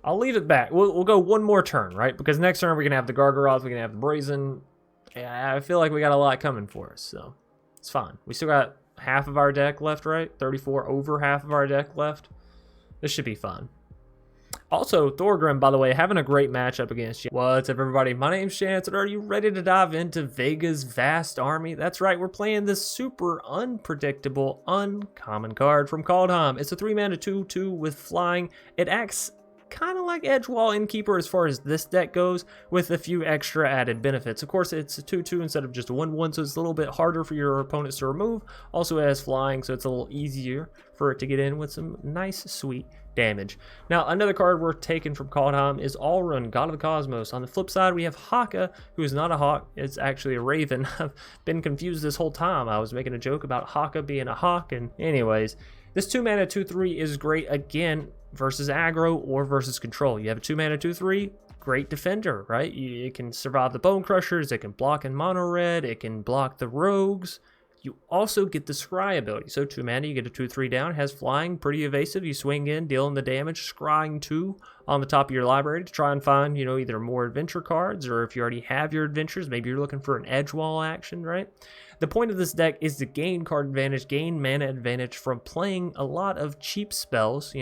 I'll leave it back. We'll go one more turn, right? Because next turn we're going to have the Gargaroth, we're going to have the Brazen. Yeah, I feel like we got a lot coming for us, so it's fine. We still got half of our deck left, right? 34, over half of our deck left. This should be fun. Also, Thorgrim, by the way, having a great matchup against you. What's up, everybody? My name's Chance, and are you ready to dive into Vega's vast army? That's right, we're playing this super unpredictable, uncommon card from Kaldheim. It's a 3-mana 2/2 with flying. It acts kind of like Edgewall Innkeeper as far as this deck goes, with a few extra added benefits. Of course, it's a 2/2 instead of just a 1/1, so it's a little bit harder for your opponents to remove. Also, it has flying, so it's a little easier for it to get in with some nice, sweet damage. Now, another card we're taking from Kaldheim is Alrun, God of the Cosmos. On the flip side, we have Haka, who is not a hawk, it's actually a raven. I've been confused this whole time. I was making a joke about Haka being a hawk, and anyways, this 2-mana 2/3 is great, again, versus aggro or versus control. You have a 2-mana 2/3, great defender, right? It can survive the Bone Crushers, it can block in mono red, it can block the rogues. You also get the Scry ability. So 2 mana, you get a 2/3 down, has flying, pretty evasive. You swing in, dealing the damage, scrying 2 on the top of your library to try and find, either more adventure cards, or if you already have your adventures, maybe you're looking for an Edgewall action, right? The point of this deck is to gain card advantage, gain mana advantage from playing a lot of cheap spells,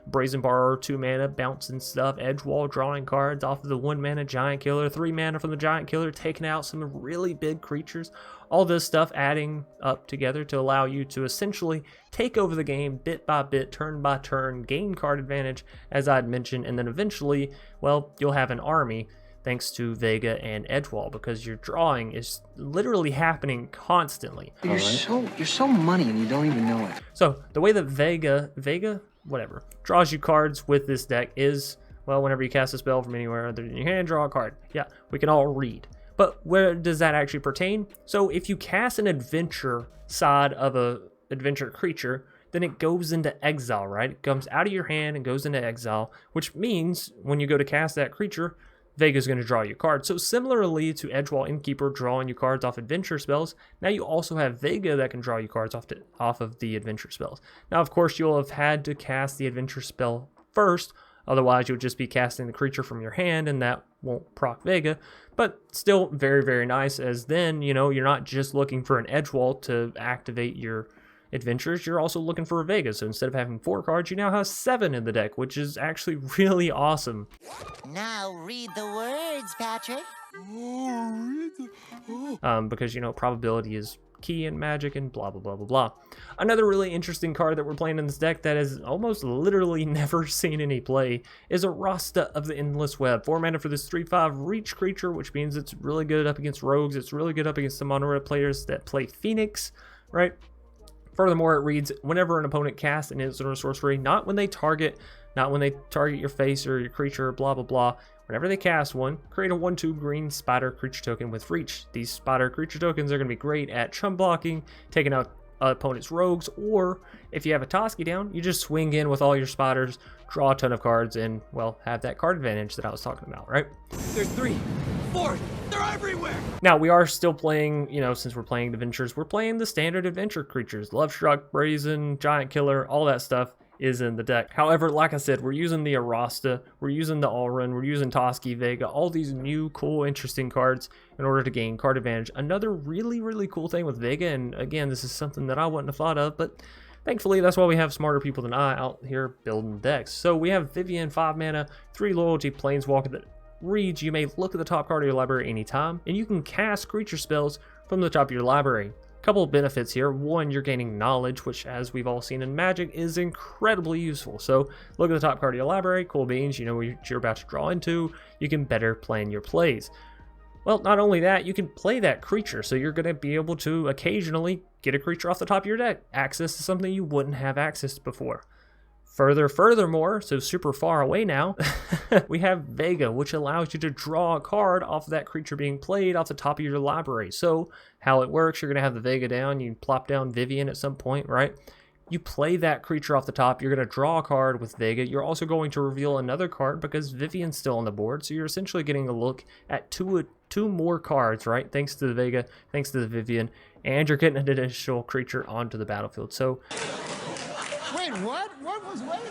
Brazen Borrower, 2 mana, bouncing stuff, Edgewall, drawing cards off of the 1 mana Giant Killer, 3 mana from the Giant Killer, taking out some really big creatures. All this stuff adding up together to allow you to essentially take over the game bit by bit, turn by turn, gain card advantage, as I'd mentioned, and then eventually, well, you'll have an army thanks to Vega and Edgewall, because your drawing is literally happening constantly. You're so money and you don't even know it. So the way that Vega, whatever, draws you cards with this deck is, well, whenever you cast a spell from anywhere other than your hand, draw a card. Yeah, we can all read. But where does that actually pertain? So if you cast an adventure side of a adventure creature, then it goes into exile, right? It comes out of your hand and goes into exile, which means when you go to cast that creature, Vega's going to draw you cards. So similarly to Edgewall Innkeeper drawing you cards off adventure spells, now you also have Vega that can draw you cards off of the adventure spells. Now, of course, you'll have had to cast the adventure spell first, otherwise you'll just be casting the creature from your hand, and that won't proc Vega. But still very, very nice, as then, you're not just looking for an Edgewall to activate your adventures, you're also looking for a Vega. So instead of having 4 cards, you now have 7 in the deck, which is actually really awesome. Now read the words, Patrick. Because, probability is key in Magic and blah, blah, blah, blah, blah. Another really interesting card that we're playing in this deck that has almost literally never seen any play is Arasta of the Endless Web. 4 mana for this 3/5 reach creature, which means it's really good up against rogues. It's really good up against the mono red players that play Phoenix, right? Furthermore, it reads, whenever an opponent casts an instant or sorcery, not when they target your face or your creature, blah, blah, blah. Whenever they cast one, create a 1/2 green spider creature token with reach. These spider creature tokens are going to be great at chump blocking, taking out opponent's rogues, or if you have a Toski down, you just swing in with all your spiders, draw a ton of cards, and, well, have that card advantage that I was talking about, right? There's 3, 4, they're everywhere! Now, we are still playing, since we're playing adventures, we're playing the standard adventure creatures. Lovestruck, Brazen, Giant Killer, all that stuff is in the deck. However, like I said, we're using the Arasta, we're using the Alrun, we're using Toski, Vega, all these new, cool, interesting cards in order to gain card advantage. Another really, really cool thing with Vega, and again, this is something that I wouldn't have thought of, but thankfully, that's why we have smarter people than I out here building decks. So we have Vivian, 5 mana, 3 loyalty, Planeswalker that reads, you may look at the top card of your library anytime, and you can cast creature spells from the top of your library. Couple of benefits here. One, you're gaining knowledge, which, as we've all seen in Magic, is incredibly useful. So look at the top card of your library, cool beans, you know what you're about to draw into, you can better plan your plays. Well, not only that, you can play that creature, so you're going to be able to occasionally get a creature off the top of your deck, access to something you wouldn't have access to before. Furthermore, so super far away now, we have Vega, which allows you to draw a card off of that creature being played off the top of your library. So how it works, you're going to have the Vega down, you plop down Vivian at some point, right? You play that creature off the top, you're going to draw a card with Vega. You're also going to reveal another card because Vivian's still on the board, so you're essentially getting a look at two more cards, right? Thanks to the Vega, thanks to the Vivian, and you're getting an additional creature onto the battlefield. So Wait, what? What was waiting?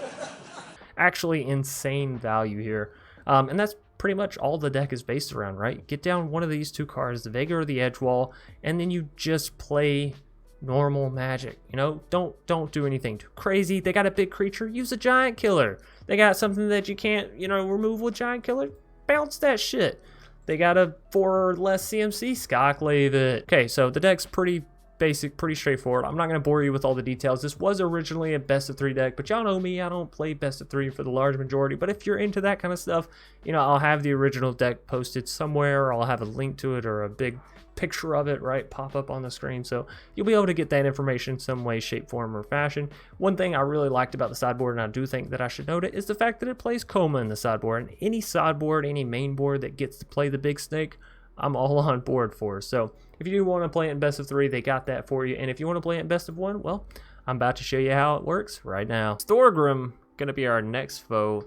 actually insane value here. And that's pretty much all the deck is based around, right? Get down one of these two cards, the Vega or the Edgewall, and then you just play normal Magic. You know, don't do anything too crazy. They got a big creature, use a Giant Killer. They got something that you can't, you know, remove with Giant Killer, bounce that shit. They got a 4 or less CMC, Skyclave it. Okay, so the deck's pretty basic, pretty straightforward. I'm not going to bore you with all the details. This was originally a best of 3 deck, but y'all know me, I don't play best of 3 for the large majority. But if you're into that kind of stuff, you know, I'll have the original deck posted somewhere, or I'll have a link to it or a big picture of it, right, pop up on the screen, so you'll be able to get that information some way, shape, form, or fashion. One thing I really liked about the sideboard, and I do think that I should note it, is the fact that it plays Coma in the sideboard. And any sideboard, any main board that gets to play the big snake, I'm all on board for. So if you do want to play it in best of 3, they got that for you. And if you want to play it in best of 1, well, I'm about to show you how it works right now. Thorgrim gonna be our next foe.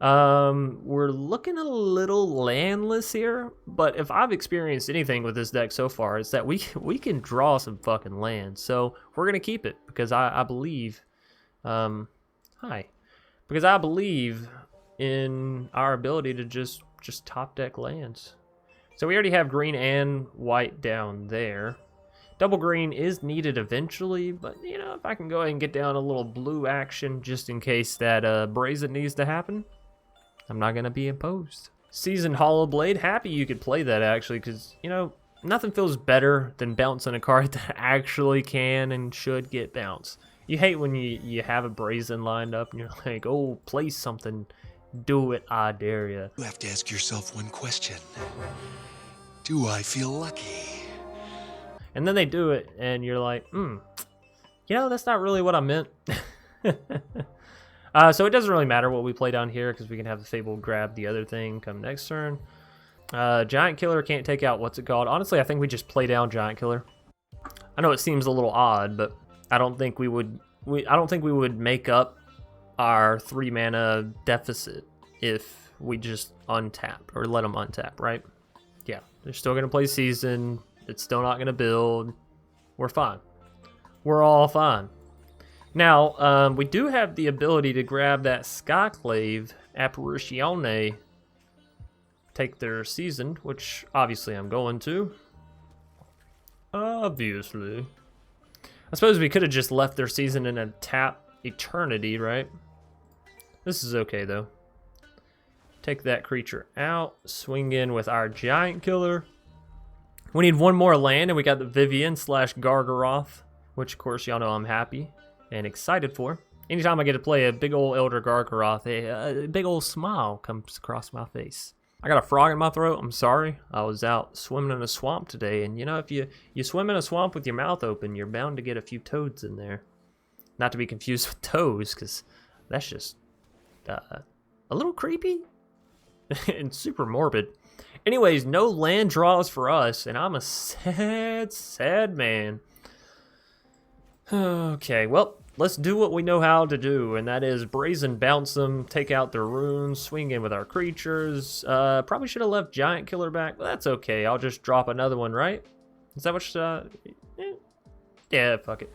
We're looking a little landless here, but if I've experienced anything with this deck so far, it's that we can draw some fucking land. So we're gonna keep it because I believe, because I believe in our ability to just top deck lands. So we already have green and white down there. Double green is needed eventually, but you know, if I can go ahead and get down a little blue action just in case that brazen needs to happen, I'm not gonna be opposed. Seasoned Hollow Blade, happy you could play that actually, because you know, nothing feels better than bouncing a card that actually can and should get bounced. You hate when you have a brazen lined up and you're like, oh, play something, do it, I dare ya. You have to ask yourself one question. Do I feel lucky? And then they do it and you're like, you know, that's not really what I meant. So it doesn't really matter what we play down here because we can have the Fable grab the other thing come next turn. Giant Killer can't take out, what's it called? Honestly, I think we just play down Giant Killer. I know it seems a little odd, but I don't think we would make up our 3 mana deficit if we just untap or let them untap, right? Yeah, they're still gonna play Season. It's still not gonna build. We're fine. We're all fine. Now, we do have the ability to grab that Skyclave Apparizione, take their Seasoned, which obviously I'm going to. Obviously. I suppose we could have just left their Season in a tap Eternity, right? This is okay, though. Take that creature out, swing in with our Giant Killer. We need one more land, and we got the Vivian / Gargaroth, which, of course, y'all know I'm happy and excited for. Anytime I get to play a big old Elder Gargaroth, a big old smile comes across my face. I got a frog in my throat. I'm sorry. I was out swimming in a swamp today, and you know, if you swim in a swamp with your mouth open, you're bound to get a few toads in there. Not to be confused with toes, because that's just a little creepy and super morbid. Anyways, no land draws for us, and I'm a sad, sad man. Okay, well, let's do what we know how to do, and that is brazen bounce them, take out their runes, swing in with our creatures. Probably should have left Giant Killer back, but that's okay. I'll just drop another one, right? Is that what yeah, fuck it.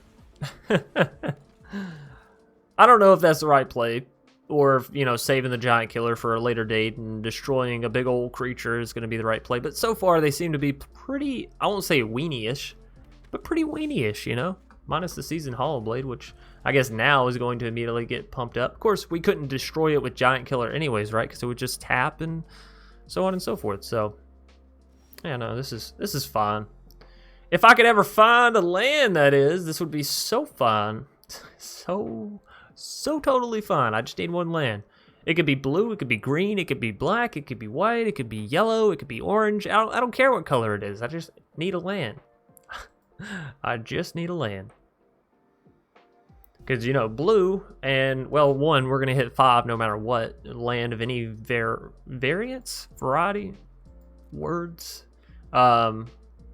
I don't know if that's the right play, or if, you know, saving the Giant Killer for a later date and destroying a big old creature is going to be the right play, but so far they seem to be pretty, I won't say weenie-ish, but pretty weenie-ish, you know? Minus the Seasoned Hollow Blade, which I guess now is going to immediately get pumped up. Of course, we couldn't destroy it with Giant Killer anyways, right? Because it would just tap and so on and so forth. So, yeah, no, this is fine. If I could ever find a land, that is, this would be so fun. So totally fun. I just need one land. It could be blue, it could be green, it could be black, it could be white, it could be yellow, it could be orange. I don't care what color it is. I just need a land. I just need a land. Because, you know, blue and, well, 1, we're going to hit 5 no matter what. Land of any variance, variety, words. And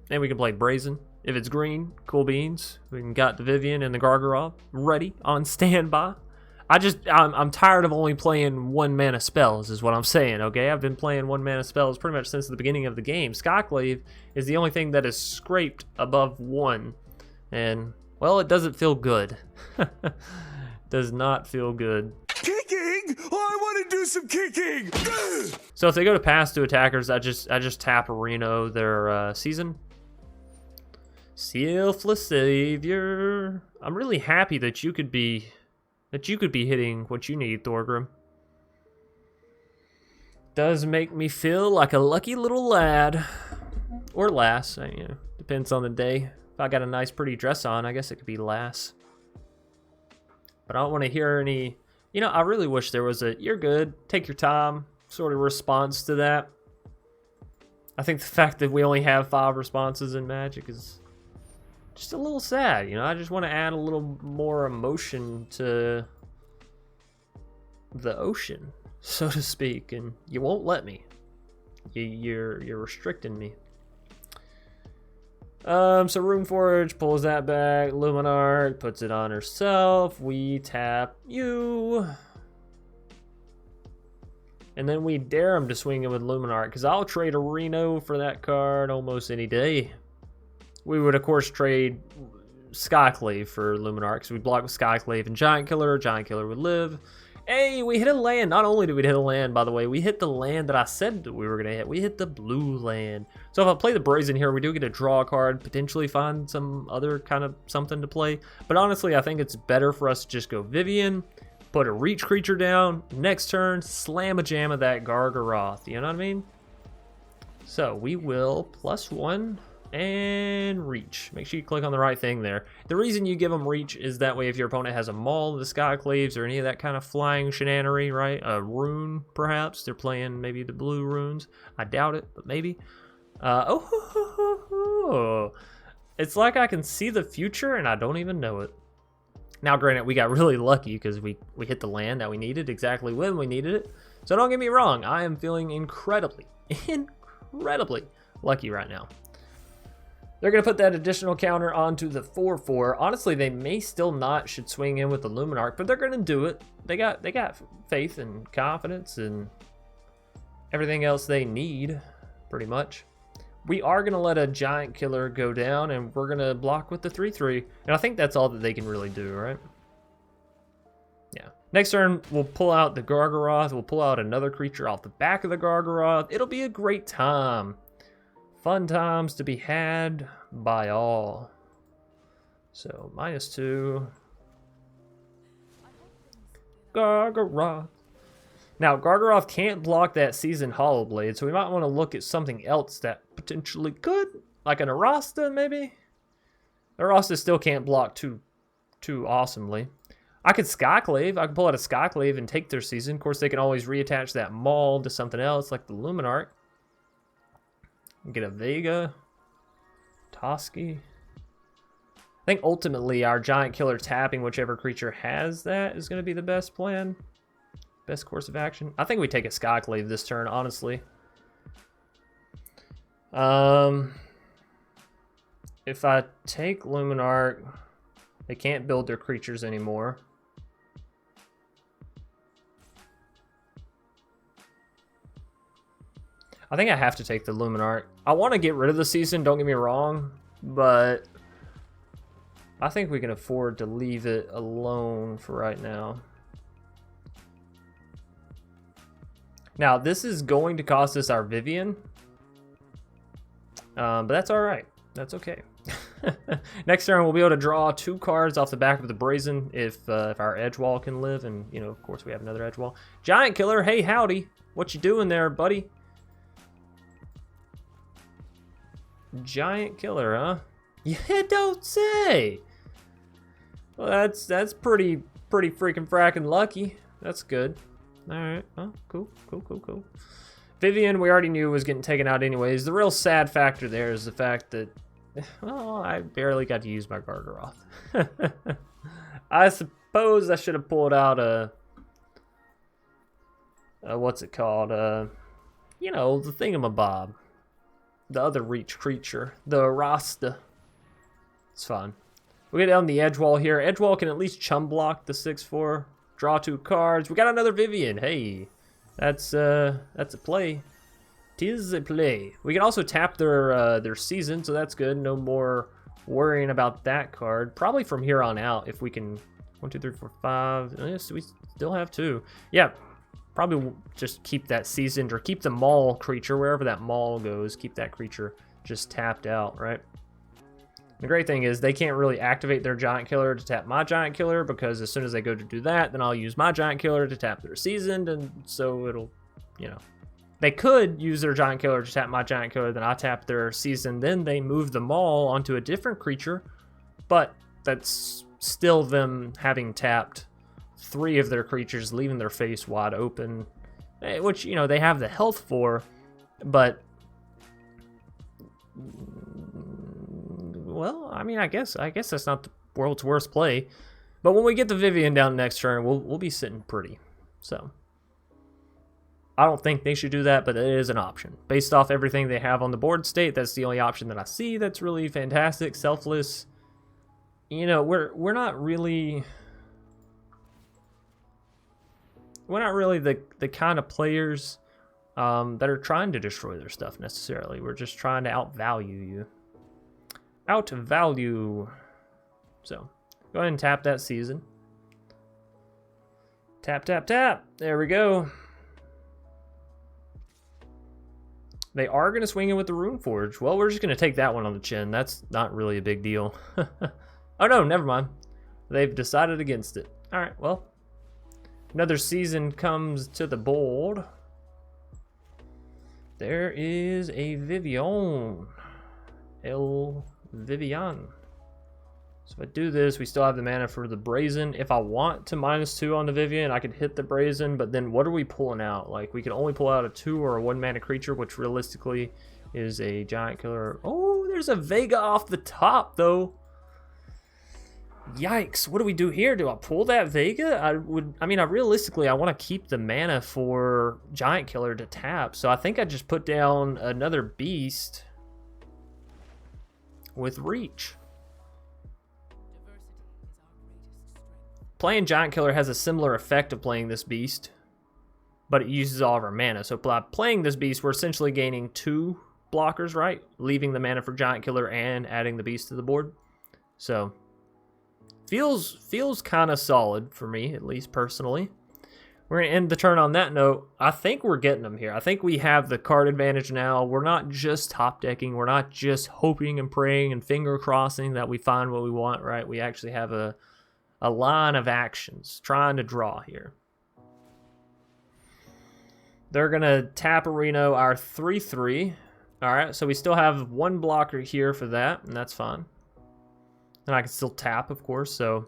we can play brazen. If it's green, cool beans. We can got the Vivian and the Gargaroth ready, on standby. I'm tired of only playing 1 mana spells, is what I'm saying, okay? I've been playing 1 mana spells pretty much since the beginning of the game. Skyclave is the only thing that is scraped above 1. And, well, it doesn't feel good. Does not feel good. Kicking! I want to do some kicking! So if they go to pass to attackers, I just tap Reno their season. Selfless savior. I'm really happy that you could be hitting what you need, Thorgrim. Does make me feel like a lucky little lad. Or lass, you know, depends on the day. If I got a nice pretty dress on, I guess it could be lass. But I don't want to hear any, you know, I really wish there was a, you're good, take your time, sort of response to that. I think the fact that we only have 5 responses in Magic is just a little sad, you know. I just want to add a little more emotion to the ocean, so to speak, and you won't let me. You're restricting me. So Runeforge pulls that back. Luminarch puts it on herself. We tap you. And then we dare him to swing it with Luminarch, because I'll trade a Reno for that card almost any day. We would, of course, trade Skyclave for Luminarch, because we block with Skyclave and Giant Killer. Giant Killer would live. Hey, we hit a land. Not only did we hit a land, by the way, we hit the land that I said that we were going to hit. We hit the blue land. So if I play the Brazen here, we do get to draw a card, potentially find some other kind of something to play. But honestly, I think it's better for us to just go Vivian, put a reach creature down, next turn, slam a jam of that Gargaroth. You know what I mean? So we will +1 and reach. Make sure you click on the right thing there. The reason you give them reach is that way if your opponent has a Maul, the Skyclaves, or any of that kind of flying shenanery, right? A rune, perhaps. They're playing maybe the blue runes. I doubt it, but maybe. It's like I can see the future and I don't even know it. Now, granted, we got really lucky because we hit the land that we needed exactly when we needed it. So don't get me wrong, I am feeling incredibly lucky right now. They're going to put that additional counter onto the 4/4. Honestly, they may still not should swing in with the Luminarch, but they're going to do it. They got faith and confidence and everything else they need, pretty much. We are going to let a Giant Killer go down, and we're going to block with the 3/3. And I think that's all that they can really do, right? Yeah. Next turn, we'll pull out the Gargaroth. We'll pull out another creature off the back of the Gargaroth. It'll be a great time. Fun times to be had by all. So, -2. Gargaroth. Now, Gargaroth can't block that Seasoned Hollowblade, so we might want to look at something else that potentially could. Like an Arasta, maybe? Arasta still can't block too awesomely. I could Skyclave. I could pull out a Skyclave and take their Season. Of course, they can always reattach that Maul to something else, like the Luminarch. Get a Vega. Toski. I think ultimately our Giant Killer tapping whichever creature has that is going to be the best plan. Best course of action. I think we take a Skyclave this turn, honestly. If I take Luminarch, they can't build their creatures anymore. I think I have to take the Luminarch. I want to get rid of the Season, don't get me wrong, but I think we can afford to leave it alone for right now. Now, this is going to cost us our Vivian, but that's all right. That's okay. Next turn, we'll be able to draw 2 cards off the back of the Brazen if our Edgewall can live, and, you know, of course, we have another Edgewall. Giant Killer, hey, howdy. What you doing there, buddy? Giant Killer, huh? Yeah, don't say. Well, that's pretty freaking fracking lucky. That's good. All right. Oh, cool. Vivian, we already knew was getting taken out anyways. The real sad factor there is the fact that, well, I barely got to use my Gargaroth. I suppose I should have pulled out a what's it called? You know, the thingamabob. The other reach creature, the Rasta. It's fun. We get down the Edgewall here. Edgewall can at least chum block the 6/4. Draw 2 cards. We got another Vivian. Hey, that's a play. Tis a play. We can also tap their Season, so that's good. No more worrying about that card. Probably from here on out, if we can 1, 2, 3, 4, 5. Yes, we still have 2. Yeah, probably just keep that seasoned, or keep the maul creature, wherever that maul goes, keep that creature just tapped out, right? The great thing is they can't really activate their giant killer to tap my giant killer, because as soon as they go to do that, then I'll use my giant killer to tap their seasoned, and so it'll, you know. They could use their giant killer to tap my giant killer, then I tap their seasoned, then they move the maul onto a different creature, but that's still them having tapped 3 of their creatures, leaving their face wide open, which, you know, they have the health for, but, well, I mean, I guess that's not the world's worst play, but when we get the Vivian down next turn, we'll be sitting pretty, so. I don't think they should do that, but it is an option. Based off everything they have on the board state, that's the only option that I see that's really fantastic, selfless. You know, we're not really the kind of players that are trying to destroy their stuff necessarily. We're just trying to outvalue you. Outvalue. So, go ahead and tap that season. Tap, tap, tap. There we go. They are going to swing in with the Runeforge. Well, we're just going to take that one on the chin. That's not really a big deal. Oh, no, never mind. They've decided against it. All right, well. Another season comes to the board. There is a Vivian. El Vivian. So if I do this, we still have the mana for the Brazen. If I want to -2 on the Vivian, I could hit the Brazen, but then what are we pulling out? Like, we can only pull out a 2 or a 1 mana creature, which realistically is a giant killer. Oh, there's a Vega off the top, though. Yikes, what do we do here? Do I pull that Vega? I realistically, I want to keep the mana for giant killer to tap, so I think I just put down another beast with reach. Playing Giant Killer has a similar effect of playing this beast, but it uses all of our mana. So by playing this beast, we're essentially gaining 2 blockers, right? Leaving the mana for Giant Killer and adding the beast to the board. So feels kind of solid for me, at least personally. We're going to end the turn on that note. I think we're getting them here. I think we have the card advantage now. We're not just top decking. We're not just hoping and praying and finger crossing that we find what we want, right? We actually have a line of actions trying to draw here. They're going to tap Arena our 3/3. All right, so we still have 1 blocker here for that, and that's fine. And I can still tap, of course, so.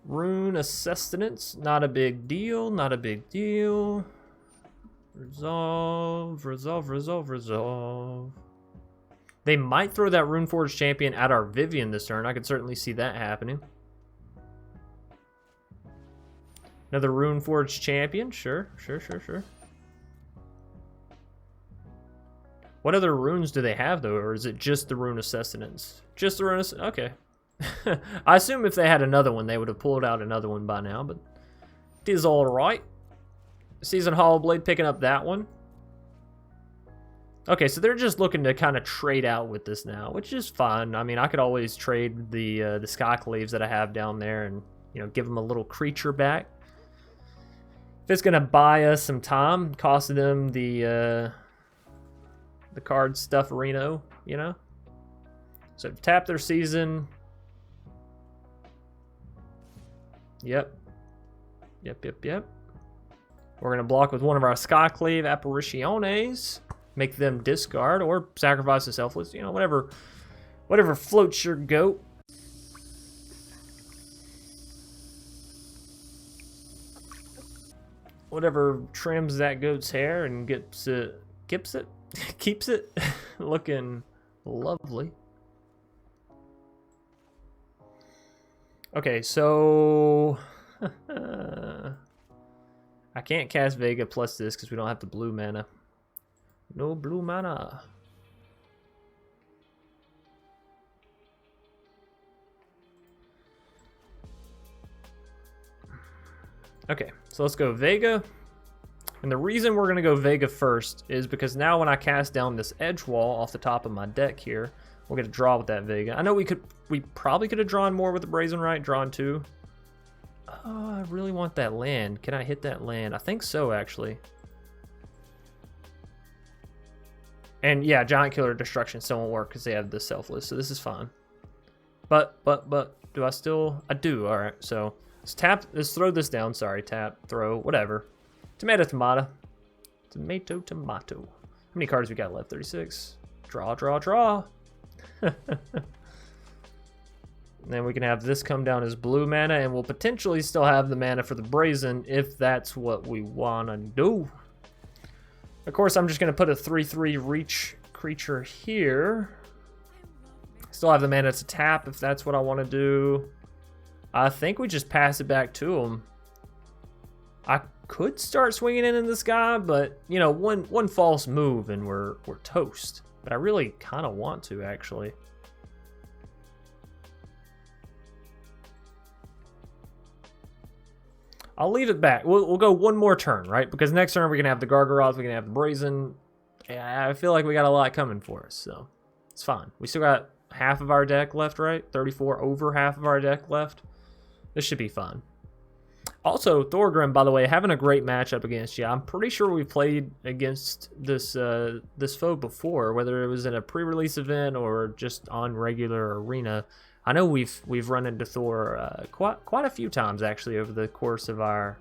Rune of Sustenance, not a big deal, not a big deal. Resolve, resolve, resolve, resolve. They might throw that Runeforge Champion at our Vivian this turn. I could certainly see that happening. Another Runeforge Champion. Sure. What other runes do they have, though? Or is it just the Rune of Sustenance? Just the Rune of... Okay. I assume if they had another one, they would have pulled out another one by now, but it is all right. Season Hollow Blade picking up that one. Okay, so they're just looking to kind of trade out with this now, which is fine. I mean, I could always trade the Skyclaves that I have down there and, you know, give them a little creature back. If it's going to buy us some time, costing them the card stuff Arena, you know? So tap their season. Yep. We're going to block with one of our Skyclave Apparitiones. Make them discard or sacrifice a selfless, you know, whatever floats your goat. Whatever trims that goat's hair and keeps it looking lovely. Okay, so I can't cast Vega plus this because we don't have the blue mana. No blue mana. Okay, so let's go Vega. And the reason we're going to go Vega first is because now when I cast down this edge wall off the top of my deck here, We'll get a draw with that Vega. I know we probably could have drawn more with the Brazen Right, drawn 2. Oh, I really want that land. Can I hit that land? I think so, actually. And yeah, Giant Killer Destruction still won't work because they have the Selfless, so this is fine. But, do I still? I do, alright, so let's throw this down, sorry, tap, throw, whatever. Tomato, tomato. Tomato, tomato. How many cards we got left? 36. Draw, draw, draw. Then we can have this come down as blue mana, and we'll potentially still have the mana for the Brazen if that's what we want to do. Of course, I'm just going to put a 3/3 reach creature here. Still have the mana to tap if that's what I want to do. I think we just pass it back to him. I could start swinging it in this guy, but, you know, one false move and we're toast. But I really kind of want to, actually. I'll leave it back. We'll go one more turn, right? Because next turn we're going to have the Gargaroth, we're going to have the Brazen. Yeah, I feel like we got a lot coming for us, so it's fine. We still got half of our deck left, right? 34, over half of our deck left. This should be fun. Also, Thorgrim, by the way, having a great matchup against you. I'm pretty sure we played against this this foe before, whether it was in a pre-release event or just on regular arena. I know we've run into Thor quite a few times actually over the course of our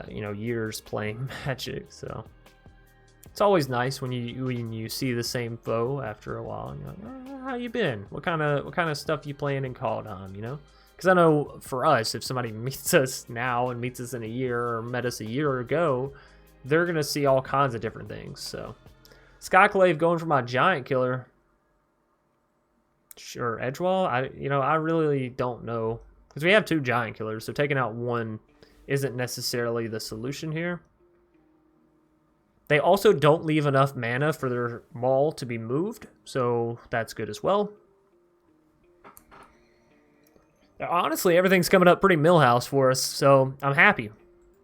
you know, years playing Magic. So it's always nice when you see the same foe after a while and you're like, oh, how you been? What kind of stuff you playing in Kaldheim, you know? Because I know for us, if somebody meets us now and meets us in a year or met us a year ago, they're gonna see all kinds of different things. So Skyclave going for my Giant Killer. Sure, Edgewall. I really don't know because we have 2 Giant Killers, so taking out one isn't necessarily the solution here. They also don't leave enough mana for their Maul to be moved, so that's good as well. Honestly, everything's coming up pretty Millhouse for us, so I'm happy.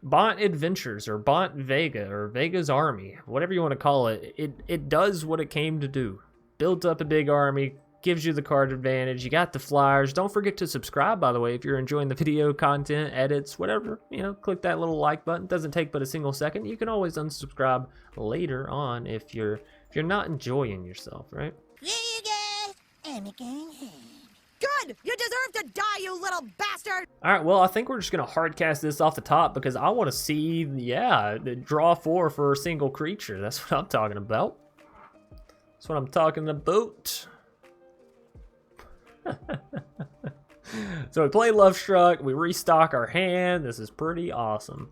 Bant Adventures, or Bant Vega, or Vega's Army, whatever you want to call it, it does what it came to do. Builds up a big army, gives you the card advantage, you got the flyers. Don't forget to subscribe, by the way, if you're enjoying the video content, edits, whatever. You know, click that little like button. It doesn't take but a single second. You can always unsubscribe later on if you're not enjoying yourself, right? Here you go. I'm going home. Good! You deserve to die, you little bastard! Alright, well, I think we're just going to hardcast this off the top because I want to see, yeah, the draw 4 for a single creature. That's what I'm talking about. That's what I'm talking about. So we play Love Struck, we restock our hand. This is pretty awesome.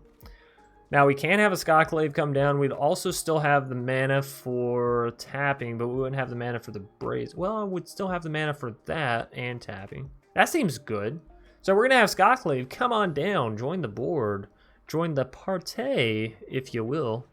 Now we can have a Skyclave come down. We'd also still have the mana for tapping, but we wouldn't have the mana for the Braze. Well, we'd still have the mana for that and tapping. That seems good. So we're gonna have Skyclave come on down, join the board, join the party, if you will.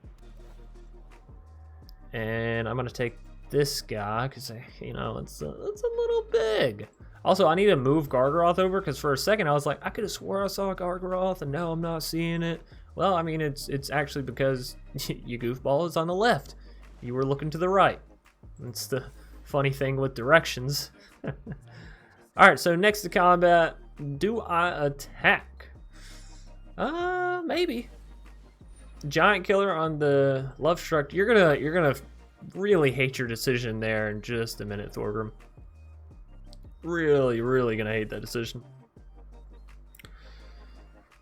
And I'm gonna take this guy because you know it's a little big. Also, I need to move Gargaroth over because for a second I was like, I could have swore I saw a Gargaroth and now I'm not seeing it. Well, I mean, it's actually because you goofball is on the left. You were looking to the right. That's the funny thing with directions. Alright, so next to combat, do I attack? Maybe. Giant Killer on the Love Struck. You're gonna really hate your decision there in just a minute, Thorgrim. Really gonna hate that decision.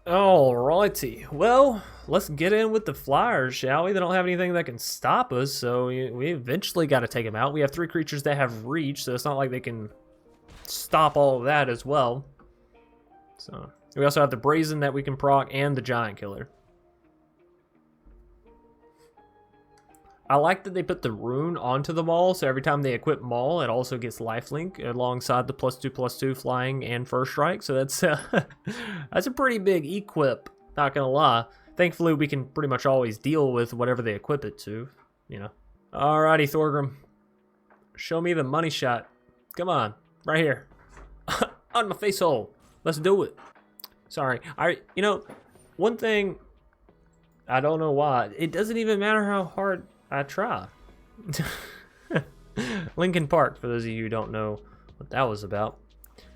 Alrighty, well, let's get in with the flyers, shall we? They don't have anything that can stop us, so we eventually got to take them out. We have 3 creatures that have reach, so it's not like they can stop all of that as well. So we also have the Brazen that we can proc and the Giant Killer. I like that they put the rune onto the Maul, so every time they equip Maul, it also gets lifelink alongside the +2/+2 flying and first strike. So that's that's a pretty big equip, not gonna lie. Thankfully, we can pretty much always deal with whatever they equip it to, you know. Alrighty, Thorgrim. Show me the money shot. Come on, right here. On my face hole. Let's do it. Sorry, you know, one thing, I don't know why, it doesn't even matter how hard I try. Lincoln Park, for those of you who don't know what that was about.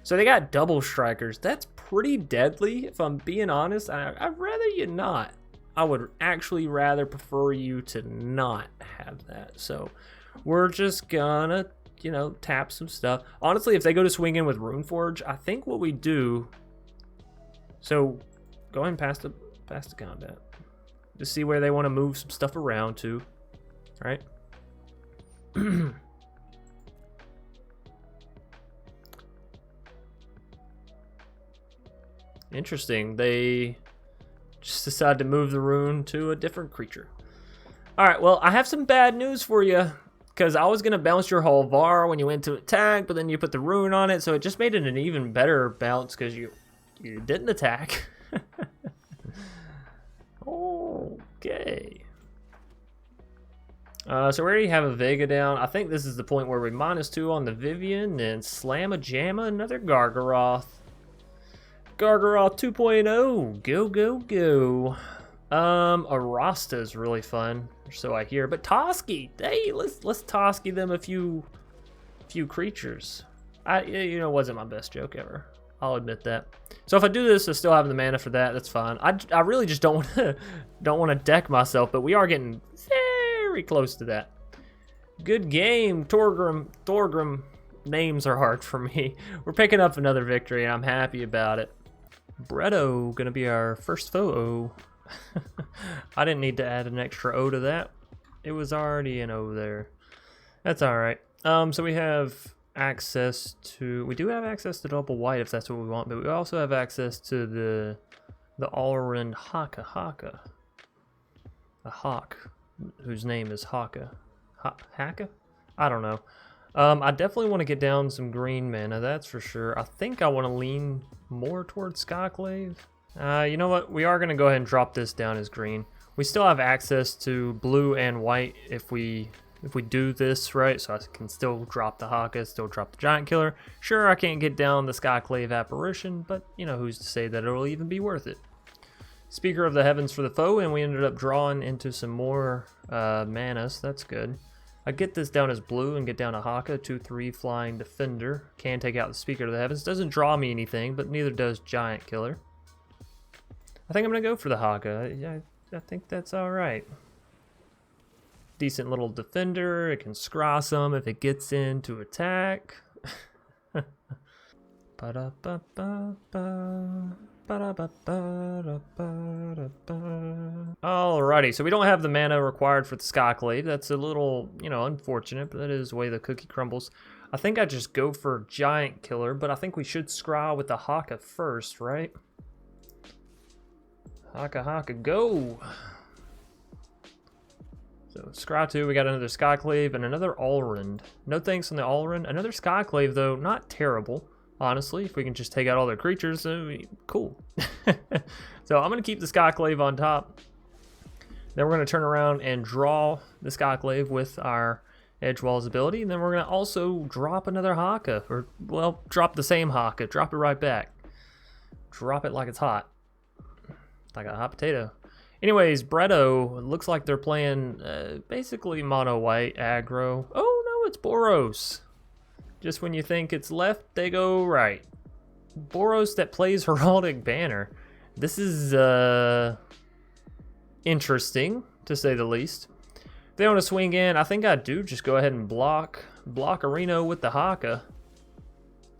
So they got double strikers. That's pretty deadly, if I'm being honest. I'd rather you not. I would actually rather prefer you to not have that. So we're just gonna, you know, tap some stuff. Honestly, if they go to swing in with Runeforge, I think what we do. So go ahead and pass the combat. Just see where they want to move some stuff around to. All right. Interesting. They just decided to move the rune to a different creature. Alright, well, I have some bad news for you. Because I was going to bounce your whole VAR when you went to attack, but then you put the rune on it, so it just made it an even better bounce because you didn't attack. Okay. So we already have a Vega down. I think this is the point where we -2 on the Vivian and slam-a-jamma another Gargaroth. Gargaroth 2.0. Go, go, go. Arasta is really fun, so I hear. But Toski, hey, let's Toski them a few creatures. You know, it wasn't my best joke ever. I'll admit that. So if I do this, I still have the mana for that. That's fine. I really just don't want to deck myself, but we are getting very close to that. Good game, Thorgrim. Thorgrim. Names are hard for me. We're picking up another victory, and I'm happy about it. Bretto gonna be our first foe. I didn't need to add an extra O to that. It was already an O there. That's all right. So we have access to. We do have access to double white if that's what we want, but we also have access to the Alrund Haka. A hawk whose name is Haka. Haka? I don't know. I definitely want to get down some green mana, that's for sure. I think I want to lean more towards Skyclave. You know what? We are going to go ahead and drop this down as green. We still have access to blue and white if we do this, right? So I can still drop the Haka, still drop the Giant Killer. Sure, I can't get down the Skyclave Apparition, but, you know, who's to say that it'll even be worth it? Speaker of the Heavens for the foe, and we ended up drawing into some more mana, so that's good. I get this down as blue and get down a Haka, 2/3 flying defender. Can take out the Speaker of the Heavens. Doesn't draw me anything, but neither does Giant Killer. I think I'm going to go for the Haka. I think that's alright. Decent little defender. It can scry some if it gets in to attack. Alrighty, so we don't have the mana required for the Skyclave. That's a little, you know, unfortunate, but that is the way the cookie crumbles. I think I just go for Giant Killer, but I think we should scry with the Haka first, right? Haka, go! So scry 2, we got another Skyclave and another Alrund. No thanks on the Alrund. Another Skyclave, though, not terrible. Honestly, if we can just take out all their creatures, cool. So I'm going to keep the Skyclave on top. Then we're going to turn around and draw the Skyclave with our Edge Walls ability. And then we're going to also drop another Haka. Or, well, drop the same Haka. Drop it right back. Drop it like it's hot. Like a hot potato. Anyways, Bretto, looks like they're playing basically mono white aggro. Oh, no, it's Boros. Just when you think it's left, they go right. Boros that plays Heraldic Banner. This is interesting, to say the least. If they want to swing in, I think I do just go ahead and block Arena with the Haka.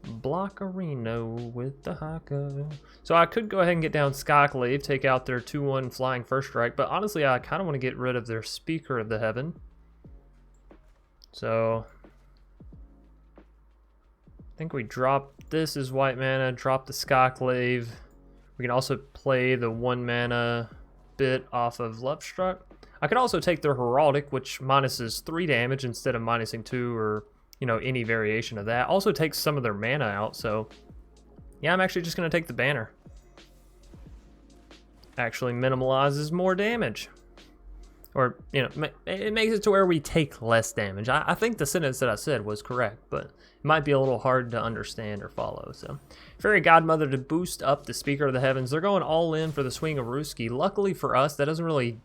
Block Arena with the Haka. So I could go ahead and get down Skyclave, take out their 2/1 flying first strike, but honestly I kind of want to get rid of their Speaker of the Heaven. So I think we drop this as white mana, drop the Skyclave. We can also play the 1 mana bit off of Lovestruck. I could also take their Heraldic, which minuses 3 damage instead of minusing 2 or, you know, any variation of that. Also takes some of their mana out, so yeah, I'm actually just going to take the banner. Actually minimalizes more damage. Or, you know, it makes it to where we take less damage. I think the sentence that I said was correct, but it might be a little hard to understand or follow. So, Fairy Godmother to boost up the Speaker of the Heavens. They're going all in for the Swing of Ruski. Luckily for us, that doesn't really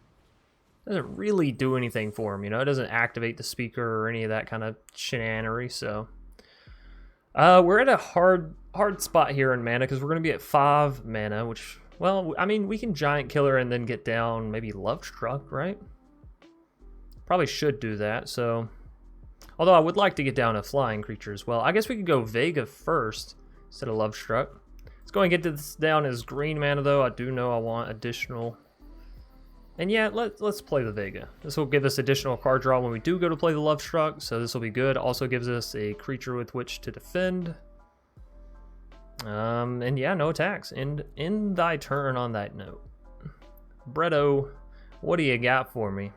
doesn't really do anything for him, you know. It doesn't activate the speaker or any of that kind of shenanery. So we're at a hard spot here in mana because we're going to be at 5 mana, which, well, I mean, we can Giant Killer and then get down maybe Love Struck, right? Probably should do that. So, although I would like to get down a flying creature as well. I guess we could go Vega first instead of Love Struck. Let's go and get this down as green mana, though. I do know I want additional. And yeah, let's play the Vega. This will give us additional card draw when we do go to play the Love Struck, so this will be good. Also gives us a creature with which to defend. And yeah, no attacks. End thy turn on that note. Bretto, what do you got for me?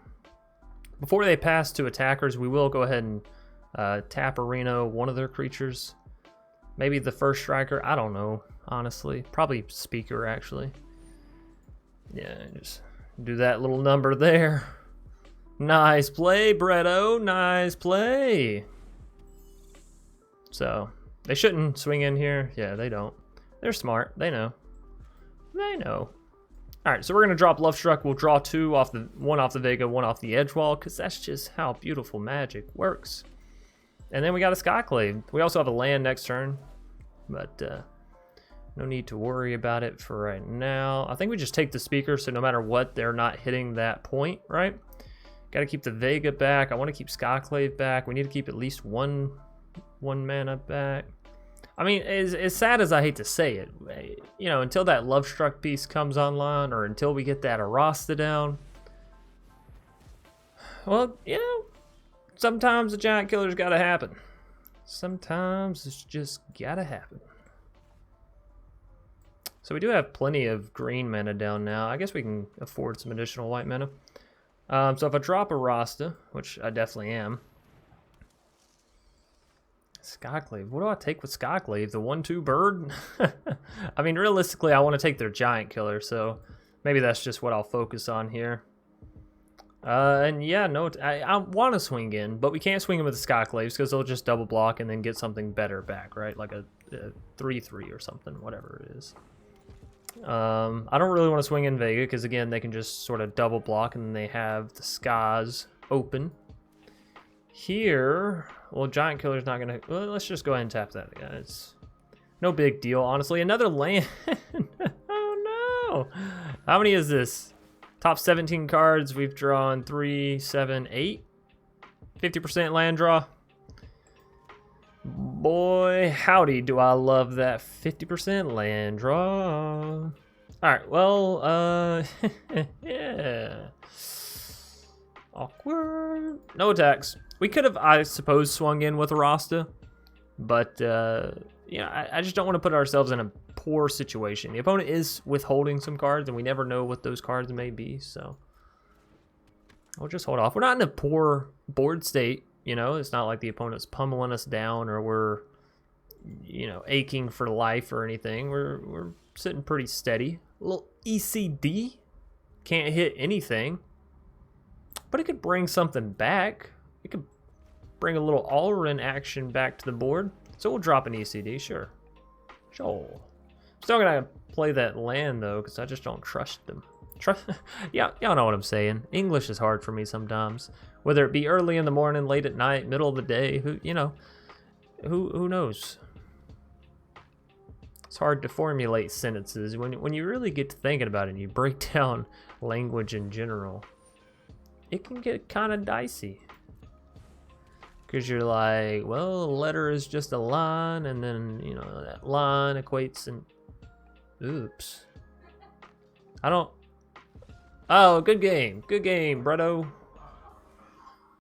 Before they pass to attackers, we will go ahead and tap Arena, one of their creatures. Maybe the first striker, I don't know, honestly. Probably Speaker, actually. Yeah, just do that little number there. Nice play, Bretto. Nice play. So, they shouldn't swing in here. Yeah, they don't. They're smart. They know. They know. Alright, so we're going to drop Love Struck. We'll draw 2 off the one off the Vega, 1 off the Edge Wall, because that's just how beautiful Magic works. And then we got a Skyclave. We also have a land next turn, but no need to worry about it for right now. I think we just take the speaker, so no matter what, they're not hitting that point, right? Got to keep the Vega back. I want to keep Skyclave back. We need to keep at least one mana back. I mean, as sad as I hate to say it, you know, until that Love Struck piece comes online, or until we get that Arasta down, well, you know, sometimes the Giant Killer's got to happen. Sometimes it's just got to happen. So we do have plenty of green mana down now. I guess we can afford some additional white mana. So if I drop a Rasta, which I definitely am. Skyclave. What do I take with Skyclave? The 1/2 bird? I mean, realistically, I want to take their Giant Killer, so maybe that's just what I'll focus on here. And yeah, no, I want to swing in, but we can't swing in with the Skyclaves because they'll just double block and then get something better back, right? Like a 3/3 or something, whatever it is. I don't really want to swing in Vega because, again, they can just sort of double block and then they have the skies open. Here, well, Giant Killer's not going to... Well, let's just go ahead and tap that, guys. No big deal, honestly. Another land. Oh, no. How many is this? Top 17 cards. We've drawn 3, 7, 8. 50% land draw. Boy, howdy, do I love that 50% land draw. Alright, well, yeah. Awkward. No attacks. We could have, I suppose, swung in with a Rasta, but, you know, I just don't want to put ourselves in a poor situation. The opponent is withholding some cards, and we never know what those cards may be, so we'll just hold off. We're not in a poor board state. You know, it's not like the opponent's pummeling us down or we're, you know, aching for life or anything. We're sitting pretty steady. A little ECD. Can't hit anything. But it could bring something back. It could bring a little Alrin action back to the board. So we'll drop an ECD, sure. Sure. Still gonna play that land, though, because I just don't trust them. Yeah, y'all know what I'm saying. English is hard for me sometimes. Whether it be early in the morning, late at night, middle of the day, who knows? It's hard to formulate sentences when you really get to thinking about it and you break down language in general. It can get kind of dicey. Because you're like, well, a letter is just a line, and then, you know, that line equates and... Oops. I don't... Oh, good game. Good game, Bretto.